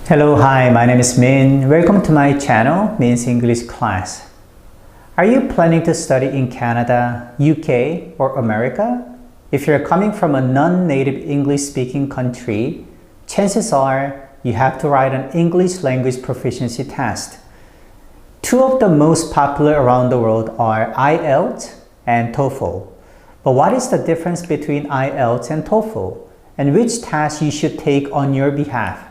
Hello, hi, my name is Min. Welcome to my channel, Min's English class. Are you planning to study in Canada, UK, or America? If you're coming from a non-native English-speaking country, chances are you have to write an English language proficiency test. Two of the most popular around the world are IELTS and TOEFL. But what is the difference between IELTS and TOEFL? And which test you should take on your behalf?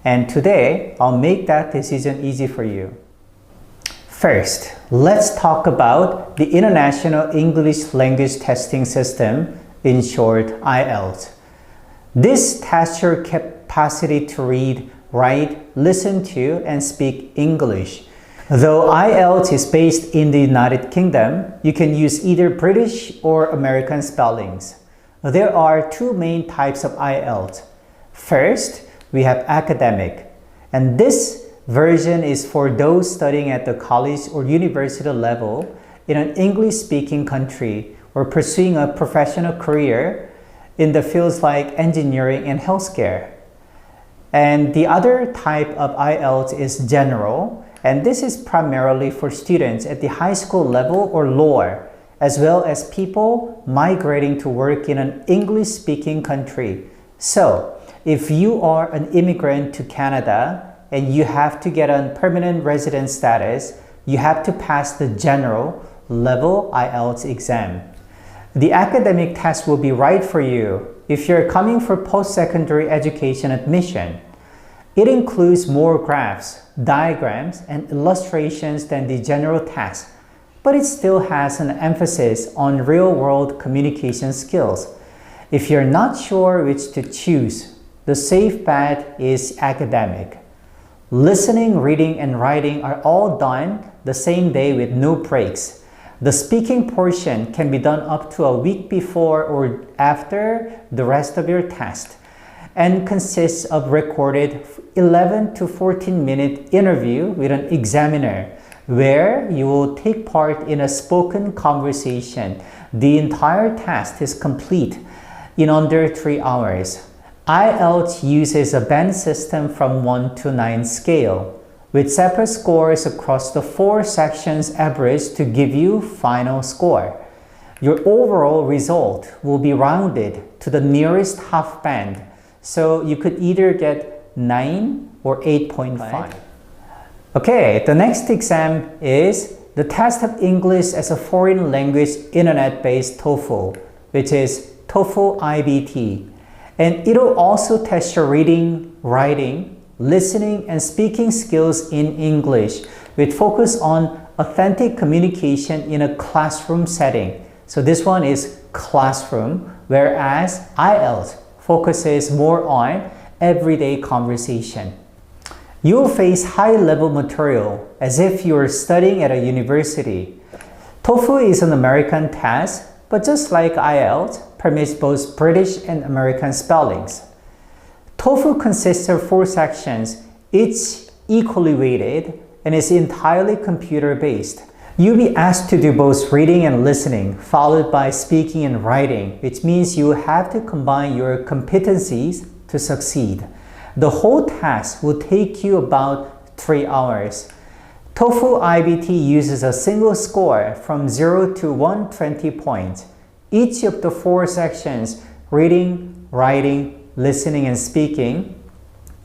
And today, I'll make that decision easy for you. First, let's talk about the International English Language Testing System, in short, IELTS. This tests your capacity to read, write, listen to, and speak English. Though IELTS is based in the United Kingdom, you can use either British or American spellings. There are two main types of IELTS. First, we have academic, and this version is for those studying at the college or university level in an English-speaking country or pursuing a professional career in the fields like engineering and healthcare. And the other type of IELTS is general, and this is primarily for students at the high school level or lower, as well as people migrating to work in an English-speaking country. So, if you are an immigrant to Canada and you have to get a permanent resident status, you have to pass the general level IELTS exam. The academic test will be right for you if you're coming for post-secondary education admission. It includes more graphs, diagrams, and illustrations than the general test, but it still has an emphasis on real-world communication skills. If you're not sure which to choose, the safe bet is academic. Listening, reading, and writing are all done the same day with no breaks. The speaking portion can be done up to a week before or after the rest of your test and consists of recorded 11 to 14-minute interview with an examiner where you will take part in a spoken conversation. The entire test is complete in under 3 hours. IELTS uses a band system from 1 to 9 scale, with separate scores across the 4 sections average to give you final score. Your overall result will be rounded to the nearest half band, so you could either get 9 or 8.5. Okay, the next exam is the test of English as a foreign language internet-based TOEFL, which is TOEFL IBT. And it'll also test your reading, writing, listening, and speaking skills in English with focus on authentic communication in a classroom setting. So this one is classroom, whereas IELTS focuses more on everyday conversation. You'll face high-level material as if you're studying at a university. TOEFL is an American test, but just like IELTS, permits both British and American spellings. TOEFL consists of 4 sections, each equally weighted, and is entirely computer-based. You'll be asked to do both reading and listening, followed by speaking and writing, which means you have to combine your competencies to succeed. The whole task will take you about 3 hours. TOEFL IBT uses a single score from 0 to 120 points. Each of the 4 sections, reading, writing, listening, and speaking,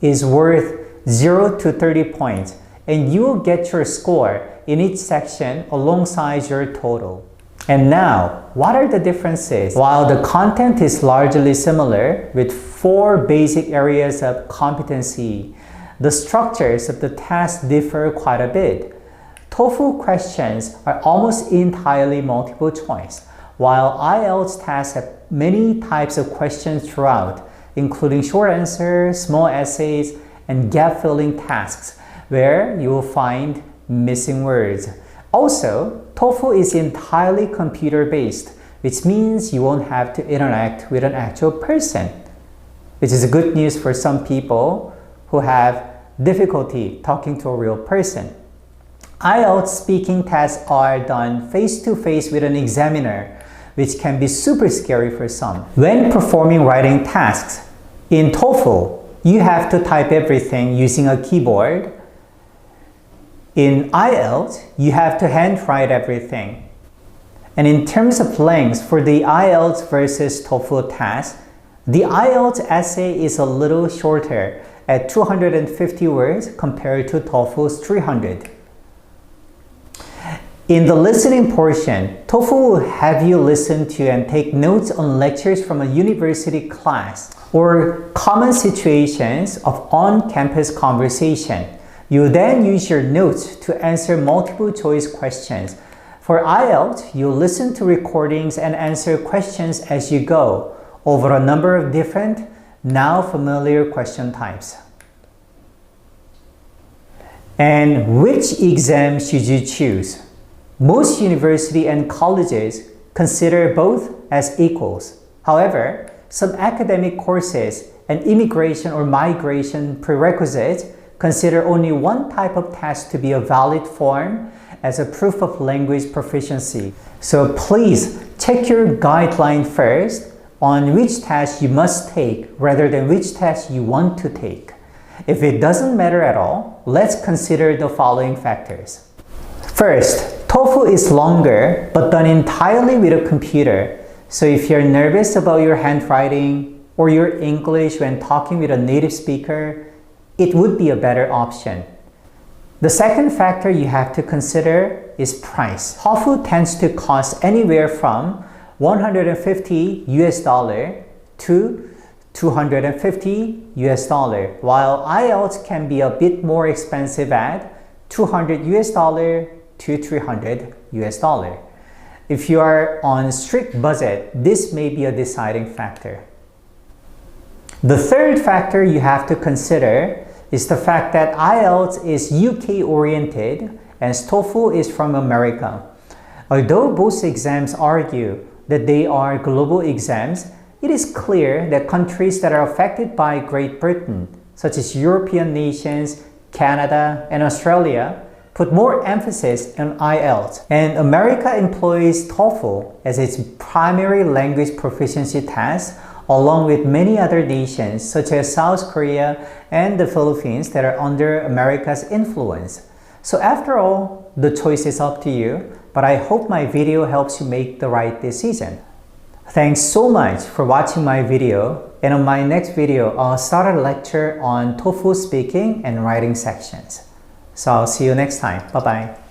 is worth 0 to 30 points, and you will get your score in each section alongside your total. And now, what are the differences? While the content is largely similar with 4 basic areas of competency, the structures of the test differ quite a bit. TOEFL questions are almost entirely multiple choice, while IELTS tests have many types of questions throughout, including short answers, small essays, and gap-filling tasks, where you will find missing words. Also, TOEFL is entirely computer-based, which means you won't have to interact with an actual person, which is good news for some people who have difficulty talking to a real person. IELTS speaking tests are done face-to-face with an examiner, which can be super scary for some. When performing writing tasks, in TOEFL, you have to type everything using a keyboard. In IELTS, you have to handwrite everything. And in terms of length, for the IELTS versus TOEFL test, the IELTS essay is a little shorter at 250 words compared to TOEFL's 300. In the listening portion, TOEFL will have you listen to and take notes on lectures from a university class or common situations of on-campus conversation. You then use your notes to answer multiple choice questions. For IELTS, you listen to recordings and answer questions as you go over a number of different, now familiar question types. And which exam should you choose? Most universities and colleges consider both as equals. However, some academic courses and immigration or migration prerequisites consider only one type of test to be a valid form as a proof of language proficiency. So please check your guideline first on which test you must take rather than which test you want to take. If it doesn't matter at all, let's consider the following factors. First, TOEFL is longer but done entirely with a computer. So if you're nervous about your handwriting or your English when talking with a native speaker, it would be a better option. The second factor you have to consider is price. TOEFL tends to cost anywhere from $150 to $250 while IELTS can be a bit more expensive at $200 to $300. If you are on strict budget, this may be a deciding factor. The third factor you have to consider is the fact that IELTS is UK oriented and TOEFL is from America. Although both exams argue that they are global exams, it is clear that countries that are affected by Great Britain, such as European nations, Canada, and Australia, put more emphasis on IELTS, and America employs TOEFL as its primary language proficiency test, along with many other nations such as South Korea and the Philippines that are under America's influence. So after all, the choice is up to you, but I hope my video helps you make the right decision. Thanks so much for watching my video, and on my next video, I'll start a lecture on TOEFL speaking and writing sections. So I'll see you next time. Bye-bye.